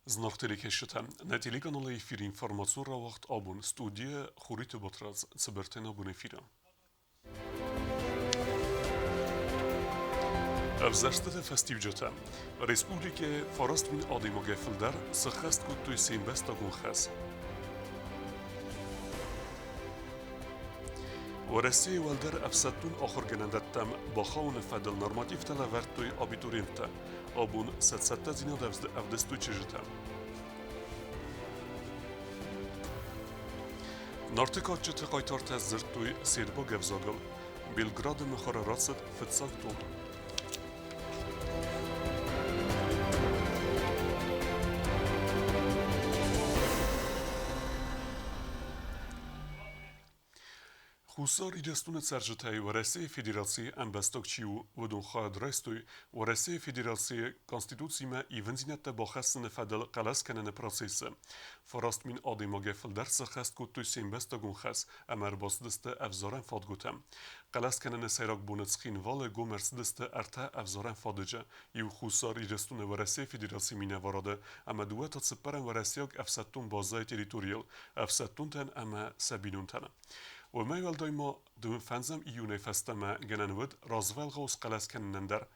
Znachtelikeşitem, netili kanalı efir informasyonu ravakt abun studiye xurite batraz tsiberten abun efira. Evzerstete festivcetem, Respublike Farast min adimo gefilder, sıxest kuttu seinbesta gunxes. ورسي والدر أفسدتون آخر جنندتم بخاون فدل نرماتيف تلاورتوي أبيتورينتا أبون ست زيناد أفدستوي چجتم نارتكات جت قايتار تزرتوي سيربا جفزاغل بلغراد مخار راتست فتساق تون Хусар идестуне царжетай в России Федерации амбастокчиу водун хаад райстуй в России Федерации Конституциями и вензинетте бахасны фадал қаласканene процессы. Фараст мин адимаге филдерса хаст куттуй симбестагун хас амар басдысты авзаран фадгутам. Қаласканene сайрак бунецхин вале гомерсдысты арта авзаран фадыжа. Ю хусар идестуне в России Федерации мине варады ама дуэта цыпарен в Россияк афсаттун базай территориал афсаттунтен ама сабинунтен. وما يلدايما دون فنزم إيوني فستما جننود رازوال غوص قلاس كنندر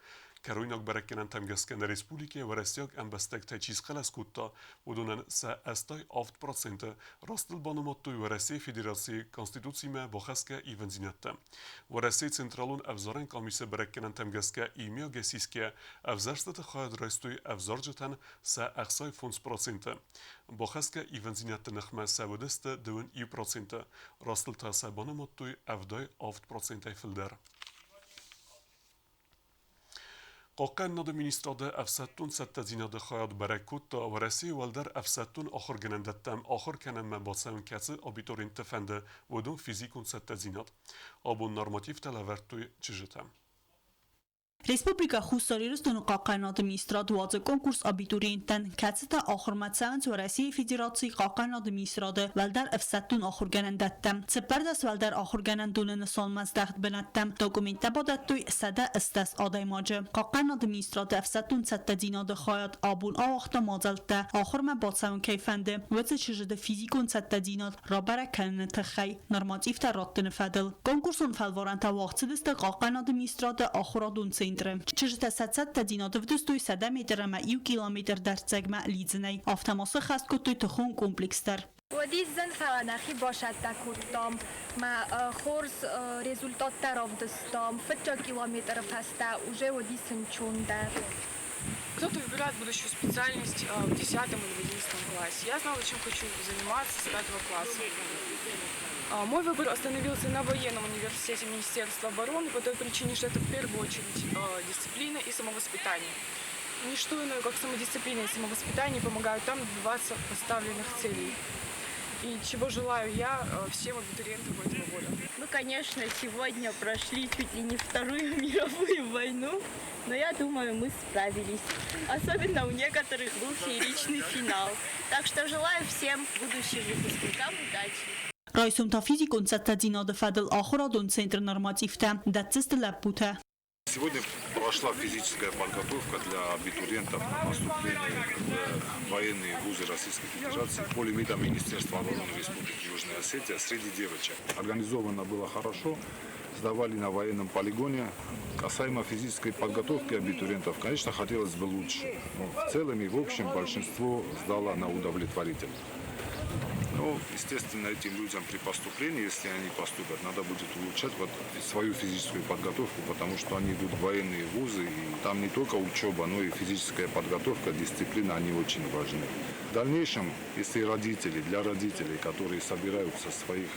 كرويناك بركنن تمجسكن ريسبوليكي ورسياك أمبستك تجيز قلاس كوتا ودونن سا استاي 8% راستل بانوماتوي ورسي فيدراسي كونستيتوسيما بخسكا إيفنزينتا ورسي سنترالون أفزارن كاميسة بركنن تمجسكا إيميا جسيسكا أفزارستة خايد راستوي أفزارجتن سا أخصاي 5% بخسكا إيفنزينتا نخما ساودست دون 1% راستل تاسا بانوماتوي أفداي 8% فلدر قاقن ناد مینیستراده افساتون ست زیناد خیاد برکوت و رسی والدر افساتون آخر گنندتم آخر کنن من باسم کسی آبیتورین تفنده و دون فیزیکون ست زیناد آبون نرماتیف تلاورتوی چجتم Республика Хусарирстун Qaqanad administrat вазы конкурс абитуриентен кәцеті ахырматсавын в России Федерации Qaqanad administradı валдар эфсаттун ахырганандаттам. Цепардас валдар ахырганандунын солмаздахт бенаттам. Документта бадаттуй сада истас адаймажы. Qaqanad administradı эфсаттун сатта динады хаят абун авахта мазалта ахырма бадсавын кейфенде вазы чижды физикун сатта динад рабара канны тхай норматив тараттын фадыл. Конкурsun фалваранта вaqtsidisты Qaqanad administradı ахырадун چجت ست دینات ودستوی 100 متر ما 1 کیلومتر در سگمه لیزنی آفتماسه خست کتوی تخون کمپلکس تر ودی زن فرانخی باشد تکوتام ما خورس результат таров дастам фетча километров паста уже ودی сенчун дар. Кто-то выбирает будущую специальность в 10 или в 11 классе. Я знала, чем хочу заниматься с 5 класса. Мой выбор остановился на военном университете Министерства обороны по той причине, что это в первую очередь дисциплина и самовоспитание. Ничто иное, как самодисциплина и самовоспитание помогают там добиваться поставленных целей. И чего желаю я всем абитуриентам этого года. Мы, конечно, сегодня прошли чуть ли не Вторую мировую войну, но я думаю, мы справились. Особенно у некоторых был фееричный финал. Так что желаю всем будущим выпускникам удачи. Райсум та физикун сатта динады фадыл ахырадун центр нормативта датсисты лаппута. Сегодня прошла физическая подготовка для абитуриентов на поступление в военные вузы Российской Федерации по лимитам Министерства обороны Республики Южная Осетия среди девочек. Организовано было хорошо, сдавали на военном полигоне. Касаемо физической подготовки абитуриентов, конечно, хотелось бы лучше. Но в целом и в общем большинство сдало на удовлетворительно. Но, естественно, этим людям при поступлении, если они поступят, надо будет улучшать свою физическую подготовку, потому что они идут в военные вузы, и там не только учеба, но и физическая подготовка, дисциплина, они очень важны. В дальнейшем, если родители, для родителей, которые собираются своих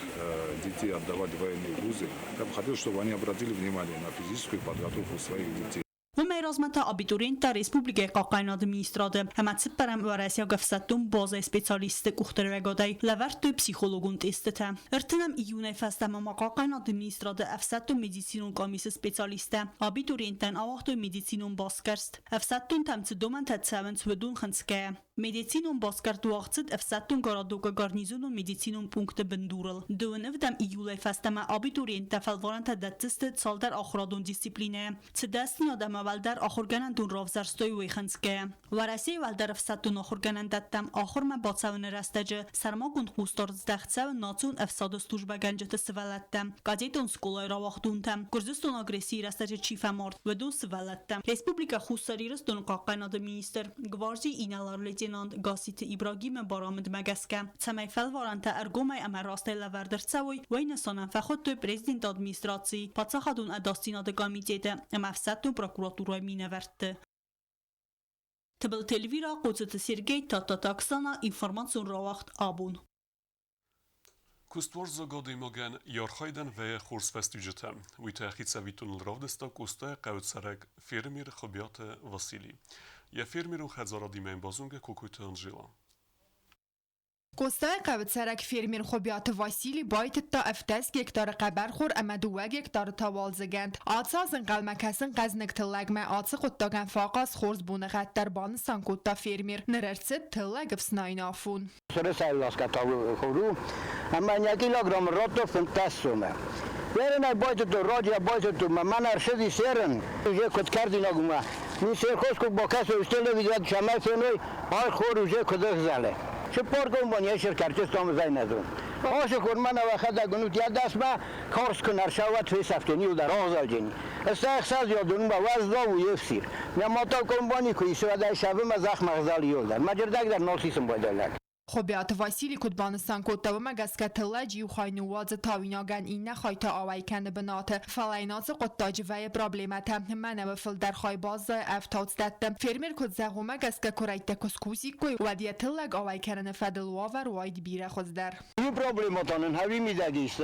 детей отдавать в военные вузы, я бы хотел, чтобы они обратили внимание на физическую подготовку своих детей. و میرازمت آبیتورینت در ریسپوبلیک قاقایناد میستراده همت سپرم و راسیا گفستون بازه اسپیسیالیست کوختر وگادای لورت توی پسیخولوگون تستته ارتنم ایونه فستم ما قاقایناد میستراده افستون مدیسینون کامیس اسپیسیالیسته آبیتورینتن آوختو مدیسینون باسکرست افستون تمت دومن تتساونت ودون خنسکه Медицинум баскартуахцит эфсаттун гарадука гарнизонун медицинум пункты бендурл. Дуневдам июлей фастама абитуриента фалваранта датцистет салдар ахрадун дисциплине. Цдастин адам валдар ахурганандун равзарстоy вейханске. Вараси валдар эфсаттун ахурганандаттам ахурма бацавн растаджи. Сармагун хустар здахцав нацун эфсаду служба ганджет свалаттам. Газетон сколай равахтунтам. Курзистон агрессии растаджи чифаморт. Ведун свалаттам. Республика хустарирстон қаққанады министр. Гварзи иналар ليتنانت قاسيت إبراهيم برامد مجسكا سمي فالورانتا أرجومي أما راستي لوردرتسوي وين صنع فخدت بريزيدنت أدميستراتسي بتصخدون أداستينا دقاميتيتا أما فساتو بروكوراتورا مينورت تبل تلفيرا قوتت سيرجي تاتا تاكسانا إنفورماسيون راوخت آبون Kustwar zagody mogen jarhajden ve chorsfestügyete. Vite hicavitunul ravdesta kuste kautsarek firmir chobiate Vasili. Je firmiru hedzaradimén bazunge kukujte Angela. قصه قوتسرک فیرمیر خوبیات واسیلی باید تا افتس گکتار قبر خور اما دوه گکتار تاوالزگند آتسازن قلمکسن قزنک تلگمه آتس قطاگن فاقاس خورز بونه غد در بانستان قطا فیرمیر نررسد تلگ افسناین آفون سر سیلاس کتاو خورو اما یک کیلوگرم راتو فنتاسومه برن باید تو راجع باید تو من ارشدی سرن یه کد کردی نگومه می سر خوش کو با کس استل ویدیو شمال فنوی آر خور یه کد زله چه پارکون بانی شرکت استام زای ندارم آش کورمان وقت دگونوت یاد دست با کارس کنار شود توی سفتنی در آزادی است احساس یادون با وزدا و یفسیر میامتا کوربانی کوی شده شب مزخ مغزال یولدر مجردک در نالسیسم بایدالک خوبیات واسیلی کدبانستان کتاب مگسکه تلاجی و خاینواز تاویناگن این نخواهی آوای کنه بنات فلایناز قطاج وی پرابلیمت هم منه و فل در خواهی باز افتاد دادم فرمیر کد زغو مگسکه کرایت کسکوزی کوی و دیه تلگ آوای کنه فدلوا و رواید بیره خود در این پرابلیماتانن همی میدگیست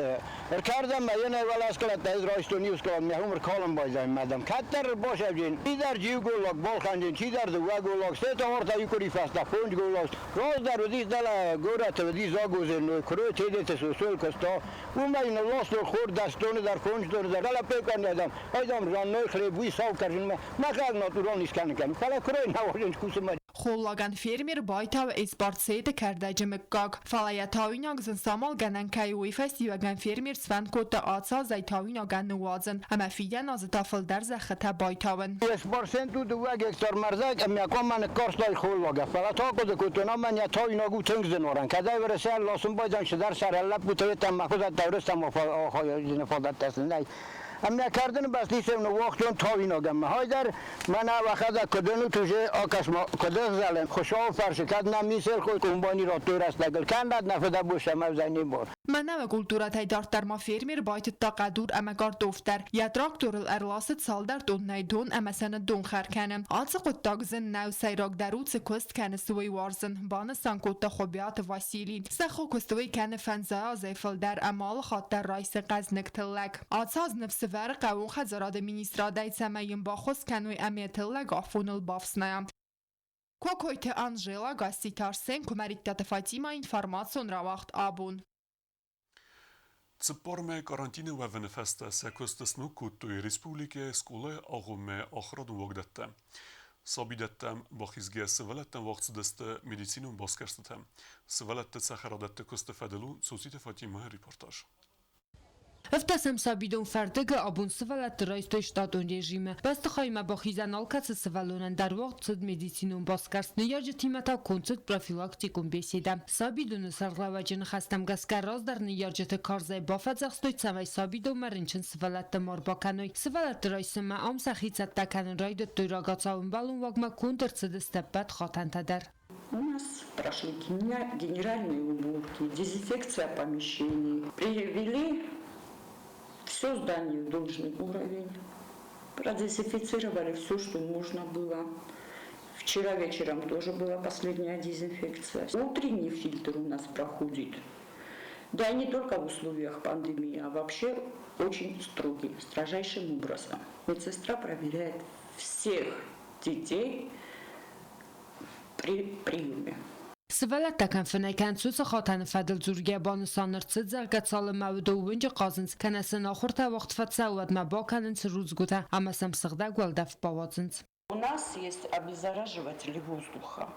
کردم میان اول از کلت از رایستونی از کلت میهمر کالم بایزم مدام کتر باشه جین چی در جیو گولاک بالخندین چی در دو گولاک سه تا ورتایی کری فستا پنج گولاک راز در ودیس دل گوره تودی زاگوزن کرو تیده تسوسول کستا اون باید نلاست خورد دستون در پنج دور در دل پیکن ندم ایدام رانوی خلیبوی ساو کردن ما خیلی ناتورال نیست کنن فلا کروی نوازن کوسم خلاگن فرمیر بایتا و اسپارت سید کرده جمکاگ فعالیت تاویناگ زن سامال گنن کایوی فستی و گن فرمیر سفند کت آتسا زی تاویناگن نوازن اما فیدن از تافل در زخته بایتاون اسپارت سنتو دو گکتار مرزک امیاکان من کارستای خلاگه فلا تا کد کتونا من یا تاویناگو تنگ زنورن کدای ورسه لاسون بایدن شدر سر لب بوتویتم مخوزت دورستم آخای نفادت تسلنی اما کردن بس نیستم وقتون تاویناگم هایدر من وقت کدنو توجه آکاش ما کدر زلن خوشا و فرشکت نمیسر خود کمبانی را تو رست نگل کندد نفده بوشه موزنی بار من و کلتورت های دارت در ما فرمیر باید تا قدور اما گار دفتر یدراک دورل ارلاست سال در دون نیدون اما سن دون خرکنم آنس قطاق زن نو سیراک دروت سکست کنه سوی وارزن بانستان کتا خوبیات واسیلی سخو کستوی کنه فنزا زیفل در امال خاطر رایس قزنک تلک آتساز نفس ور قوون خزاراد مینیسترادای سمایم با خست کنوی امیت تلک آفونل بافسنایم کوکویت آنژلا گاستیتارسن کمریتات فاطیما اینفارماسیون را وقت آبون Цепорме карантины ва венефеста се костесну куттуй республике скуле агуме ахраду вогдетте. Sabidettem baxizge sıvalettem vaxtsideste medicinum baskerstetem. Sıvalette saharadette kostefedelu sosite Fatima reportaj. افتسم سابیدون فردگ آبون سوالت رایستوی شتاتون رژیمه بست خواهیم با خیزن آلکس سوالونن در وقت صد مدیسینون باسکرس نیاج تیمتا کنسد پروفیلاکتیکون بیسیدم سابیدون سرغلاوجن خستم گسکر راز در نیاجت کارزای بافت زخستوی سمای سابیدون مرنچن سوالت مار باکنوی سوالت رایسمه آم سخیصت تکنن راید توی راگاتساون بالون واگما کندر صد استبت خاتن تدر У нас прошли генеральные уборки, дезинфекция помещений. Привели все здание в должный уровень. Продезинфицировали все, что можно было. Вчера вечером тоже была последняя дезинфекция. Утренний фильтр у нас проходит. Да и не только в условиях пандемии, а вообще очень строгий, строжайшим образом. Медсестра проверяет всех детей при приеме. سوالت تکن فنکن سوس خاتن فدل زورگه بانستان ارتزد زرگت سال مودو ونج قازنز کنسن آخور تا وقت فت سواد مباکنن سروز گوته اما سمسغده گوالدف باوازنز. У нас есть обеззараживатели воздуха.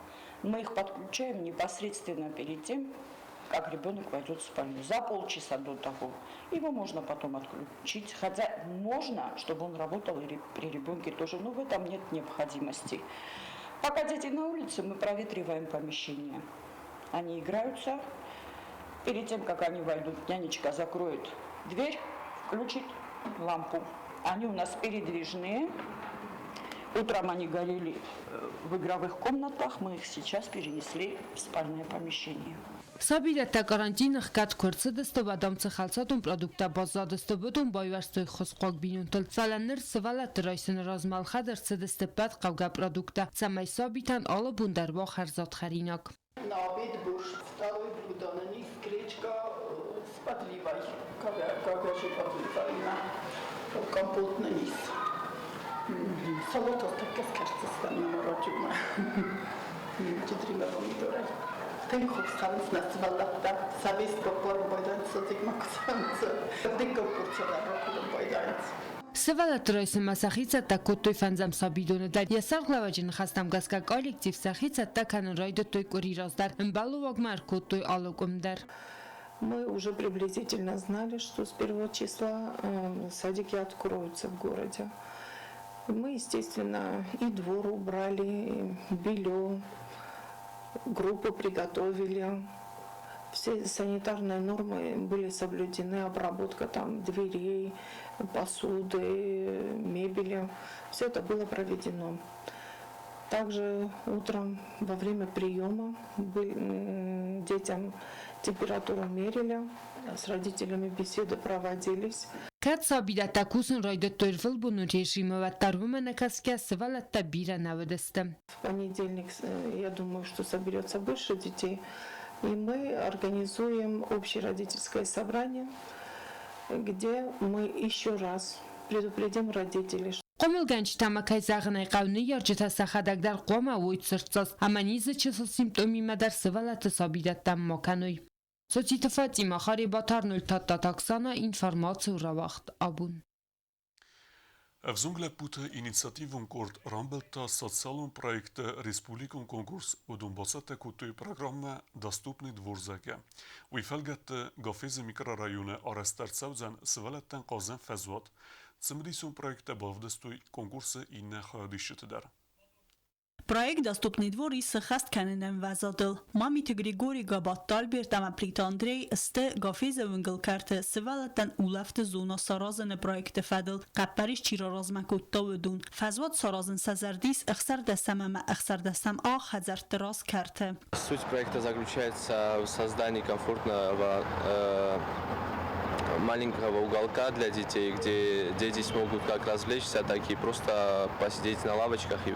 Мы их подключаем непосредственно перед тем, как ребенок войдет в спальню, за полчаса до того. Его можно потом отключить, хотя можно, чтобы он работал и при ребенке тоже, но в этом нет необходимости. Пока дети на улице, мы проветриваем помещение. Они играются. Перед тем, как они войдут, нянечка закроет дверь, включит лампу. Они у нас передвижные. Утром они горели в игровых комнатах, мы их сейчас перенесли в спальное помещение. Սաբիրետը կարանտինը խկած քորցը ստոբադամ ցխալցատուն պրոդուկտա բազադստոբոդուն բայվարստոյ խոսկոկ բինուն տլցալաններ սվալա տրայսն ռազմալ խադր ցդստպատ կավգա պրոդուկտա ցամայ սաբիտան ալը բունդարվող հարզատ խարինակ Նավիդ բուրշ վտարոյ բուդանանի գրեչկա սպատլիվայ կագոշի պատլիվայնա կամպոտնանիս Салото така скарцата на морочума. Четирима помидора. Тенко скалс на свалата. Савис попор бойдан сотик максанца. Тенко порчада рокудом бойданц. Սվալա տրոյսը մասախիցը տակոտոյ ֆանձամ սաբիդոնը դար եսար գլավաջին խաստամ գասկա կոլեկտիվ սախիցը տականն ռայդը տոյ կորիրազդար ըմբալուվագ մարկոտոյ ալոկումդար Мы уже приблизительно знали, что с 1 числа садики откроются в городе. Мы, естественно, и двор убрали, и белье, группу приготовили. Все санитарные нормы были соблюдены, обработка там дверей, посуды, мебели. Все это было проведено. Также утром во время приема детям температуру мерили, с родителями беседы проводились. Կած սաբիրատակուսն ռայդոտորվել բունու ռեժիմը վատարվում է նկասկյա սվալատա բիրա նավդստը В понедельник, я думаю, что соберется больше детей, и мы организуем общеродительское собрание, где мы еще раз предупредим родителей. Qo'mil ganch tamakay zag'nay qavni yarjita saxadagdar qoma o'ytsirtsas amanize chesel simptomi madar svalata sabidattam mokanoy Soțită Fatima Haribatarnul tata taksana informaciju ravacht abun. В Зунглепуте инициативум корт рамбелта социалум проекта республикум конкурс удумбосата кутой программа доступный дворзаке. Уйфелгатте гафезе микрорайоне арестарцавзан свалаттан казан фазват цмрисум проекта бавдестуй конкурса инне хадишетдар. Проект «Доступный двор» из Сахастканенен вазадыл. Мамите Григорий Габаттальбер там аплит Андрей сте гафезе венгелкарте севалатан улафте зона саразен проекте фадл капариш чиророзмакут тавдун фазват саразен сазардис ихсар дастамама ихсар дастам а хазар террас карте. Суть проекта заключается в создании комфортного маленького уголка для детей, где дети смогут как развлечься, так и просто посидеть на лавочках и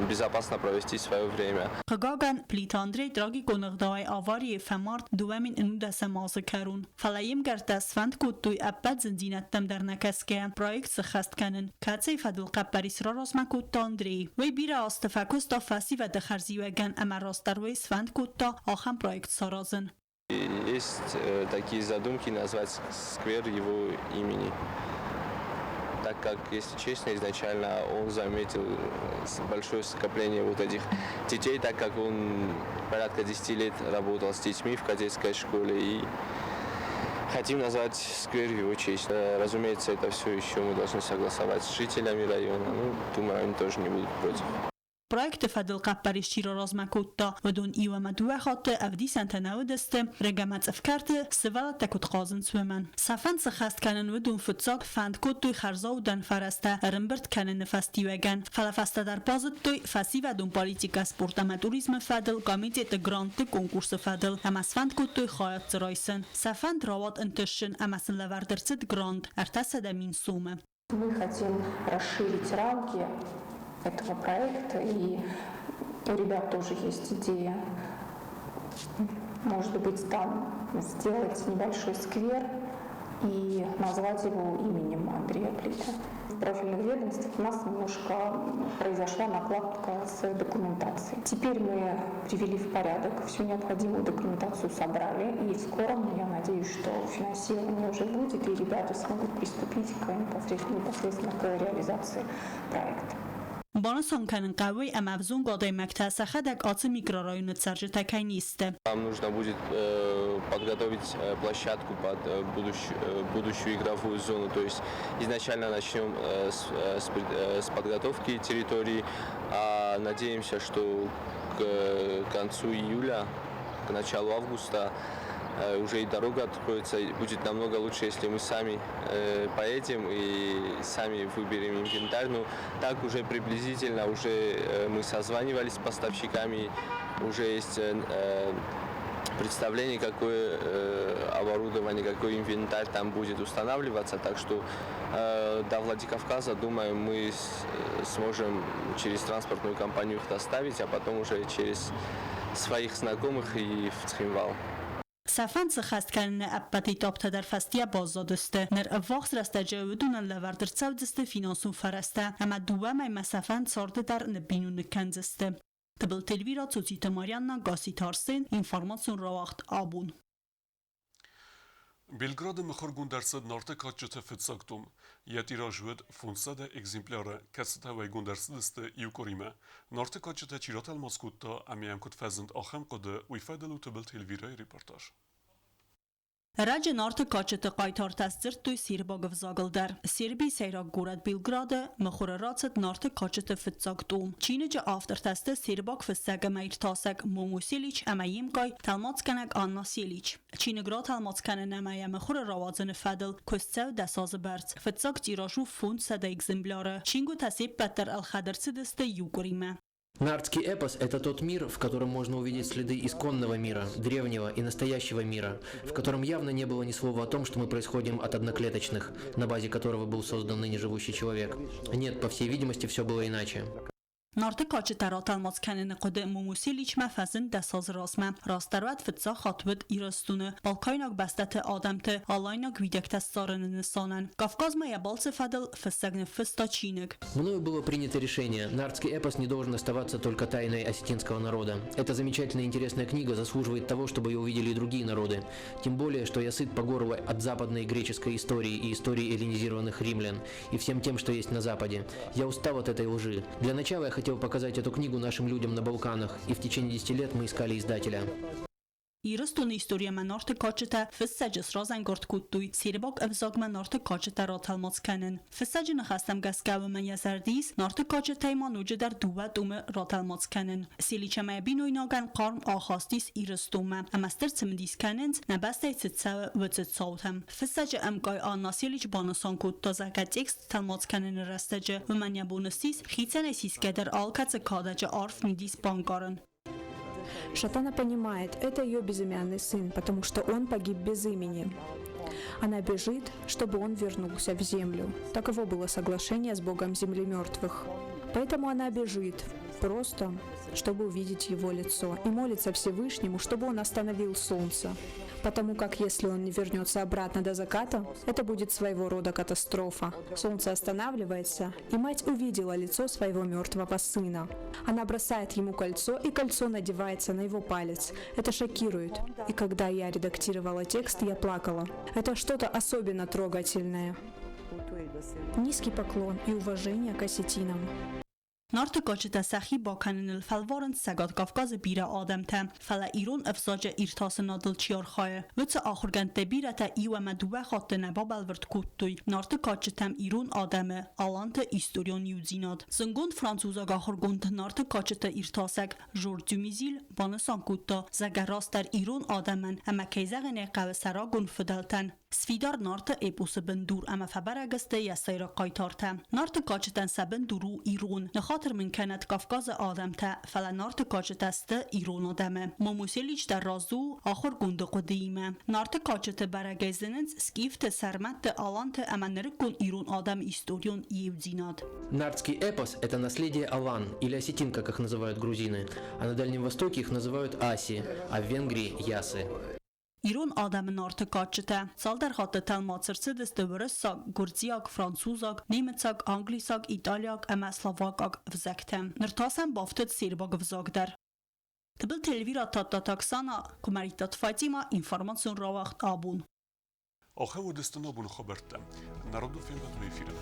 безопасно провести свое время. Қагаган плит Андрей драги конагдای آواری فمارد دوامین انودا سماز کرون. فلایم گرد سفند کتوی ابد زندینت تم در نکسکه پرویکت سخست کنن. کاتسی فدل قبریس را راسم کت آندری. وی بیرا استفاکوس تا فاسی و دخرزی وگن اما راستر وی سفند کتا آخم پرویکت سارازن. Есть такие задумки назвать сквер его имени. Так как, если честно, изначально он заметил большое скопление вот этих детей, так как он порядка 10 лет работал с детьми в кадетской школе, и хотим назвать сквер в его честь. Разумеется, это все еще мы должны согласовать с жителями района. Ну, думаю, они тоже не будут против. Проект فدل قبریش چی را رازمکوتا و دون ایو مدوه خاطر افدی سنتناو دسته رگمت افکارت سوالت تکوت قازن سومن سفن سخست کنن و دون فتزاق فند کود توی خرزا و دن فرسته رنبرد کنن نفستی وگن فلفسته در پازد توی فسی و دون پالیتیکا سپورت اما توریزم فدل قامیتیت گرانت کنکورس فدل اما سفند کود توی خواهد رایسن سفند رواد انتشن اما سن لوردرسد گراند ارتسد من سومه. Мы хотим расширить рамки этого проекта, и у ребят тоже есть идея, может быть, там сделать небольшой сквер и назвать его именем Андрея Плита. В профильных ведомствах у нас немножко произошла накладка с документацией. Теперь мы привели в порядок, всю необходимую документацию собрали, и скоро, я надеюсь, что финансирование уже будет, и ребята смогут приступить непосредственно к реализации проекта. Бонусон канен قوي أما بزون قاضي مكتسة خدك آت ميكرورايون تسرج تكاينيست. Нам нужно будет подготовить площадку под будущую игровую зону. То есть изначально начнем с подготовки территории, а надеемся, что к концу июля, к началу августа уже и дорога откроется, и будет намного лучше, если мы сами поедем и сами выберем инвентарь. Но так уже приблизительно мы созванивались с поставщиками, уже есть представление, какое оборудование, какой инвентарь там будет устанавливаться. Так что до Владикавказа, думаю, мы сможем через транспортную компанию их доставить, а потом уже через своих знакомых и в Цхинвал. سفن خست کردن ابتی تابت در فستیا بازداشته نر افاقس رسته جودون لوردر سودست فینانسون فرسته اما دوام مسافن سارده در نبینون کنزسته تبل تلویرا توتیت ماریانا گاسی تارسین اینفارماسیون را وقت آبون Belgradë më khërgun dërset nartë ka që të fëtsaktum, jeti rajhët funësade egzemplare, kësët hava i gundërsetës të iu korime. Nartë ka që të qiratal Moskutta, a me jam këtë fezënd ahem këdë, u i fedelu të bëlt helvira i reportash. Rajë nartë ka që të kajtar të zërt të Sirba gëvzagël der. Sirbi sejra gurat Belgrade, më khurë racet nartë ka që të fëtsaktum. Qine që aftër të Sirba këfësegë me irtasek Momu Silic, ama jim kaj talmatskenek Anna Silic. Qine gra talmatskene nemaje më khurë ravazën e fedel, këscev desazë bërc. Fëtsak tirashu fund së dhe egzemblare. Qingu të si Petr Al-Khadrcidës të jugurime. Нардский эпос – это тот мир, в котором можно увидеть следы исконного мира, древнего и настоящего мира, в котором явно не было ни слова о том, что мы происходим от одноклеточных, на базе которого был создан ныне живущий человек. Нет, по всей видимости, все было иначе. Nartë ka që të ratal mockenin e kode Momusilic me fezin desaz rasme. Rastervet fëtsa khatvet i rëstune. Balkajnak bestet e ademte, alajnak videk të starën e nësanen. Kafkaz me jabalce fedel fëseg në fësta qinek. Мною было принято решение. Нардский эпос не должен оставаться только тайной осетинского народа. Эта замечательная и интересная книга заслуживает того, чтобы ее увидели и другие народы. Тем более, что я сыт по горло от западной греческой истории и истории эллинизированных римлян, и всем тем, что есть на Западе. Я устал от этой лжи. Для начала я хотел показать эту книгу нашим людям на Балканах, и в течение 10 лет мы искали издателя. Իրստուն իստորիա մենորտը կոչտը ֆսսաջս ռոզան գորտկուտուй սիրբոկ evzog մենորտը կոչտը ռոթալմոցքանեն ֆսսաջը նխաստամ գասկավը մենյասարդիս նորտը կոչտը իմանուջը դար դուվատումը ռոթալմոցքանեն սիլիչամայ բինոյնոգան qarm ախաստիս իրստումը ամաստեր ցմդիսքանենց նաբաստայ ցծավը վծծոթեմ ֆսսաջը ամկայ աննասիլիչ բանոսան կուտտոզակա տեքստ թալմոցքանեն ռաստաջը վմանյա բոնուսիս խիցանեսիս կդար ալկացը կադաջը արֆ միդիս բանկարն Шатана понимает, это ее безымянный сын, потому что он погиб без имени. Она бежит, чтобы он вернулся в землю. Таково было соглашение с Богом земли мертвых. Поэтому она бежит, просто чтобы увидеть его лицо, и молится Всевышнему, чтобы он остановил солнце. Потому как если он не вернется обратно до заката, это будет своего рода катастрофа. Солнце останавливается, и мать увидела лицо своего мертвого сына. Она бросает ему кольцо, и кольцо надевается на его палец. Это шокирует. И когда я редактировала текст, я плакала. Это что-то особенно трогательное. Низкий поклон и уважение к осетинам. Nartë koqët e sahi bakanën në falvarën sagat Kafkazë bira ademte, fala Iron efzajë irtasën adıl qjarkhajë, vëtë ahurgan të bira të iwa me duve khatë në babal vërt kuttuj, nartë koqët em Iron ademe, alan të istorion juzinat. Zëngon francuzag ahurgon të nartë koqët e irtasek, zhur dymizil, banësan kutta, zëga rastar Iron ademen, ama kejzagën e kavesaragun fëdelten. Sfidar nartë epusë bëndur, ama fabaragëste jasajrë kajtarte. Nartë koqët e sabënduru Iron, në خاطر من كانت قفقاز آدم تا فلنارت کاجت است ایران آدمه موسیلیچ در رازو آخر گند قدیمه نارت کاجت برگزننز سکیفت سرمت آلانت امنرکون ایران آدم استوریون یوزیناد. Нардский эпос – это наследие Алан, или осетин, как их называют грузины, а на Дальнем Востоке их называют Аси, а в Венгрии – Ясы. Իրուն ադամը նարդը կաչտը, սալդար հատը տալմացրցդս դվրսակ, գուրձիակ, ֆրանցուզակ, նիմեցակ, անգլիսակ, իտալիակ, ամասլավակակ վզակտեմ։ Նրտասան բավտըտ սիրբակ վզակդար։ Տբıl televira tattaksana kumaritat Fatima информацион равахт абун. Охеву дестенобун хоберте. Народу филм в ефірі.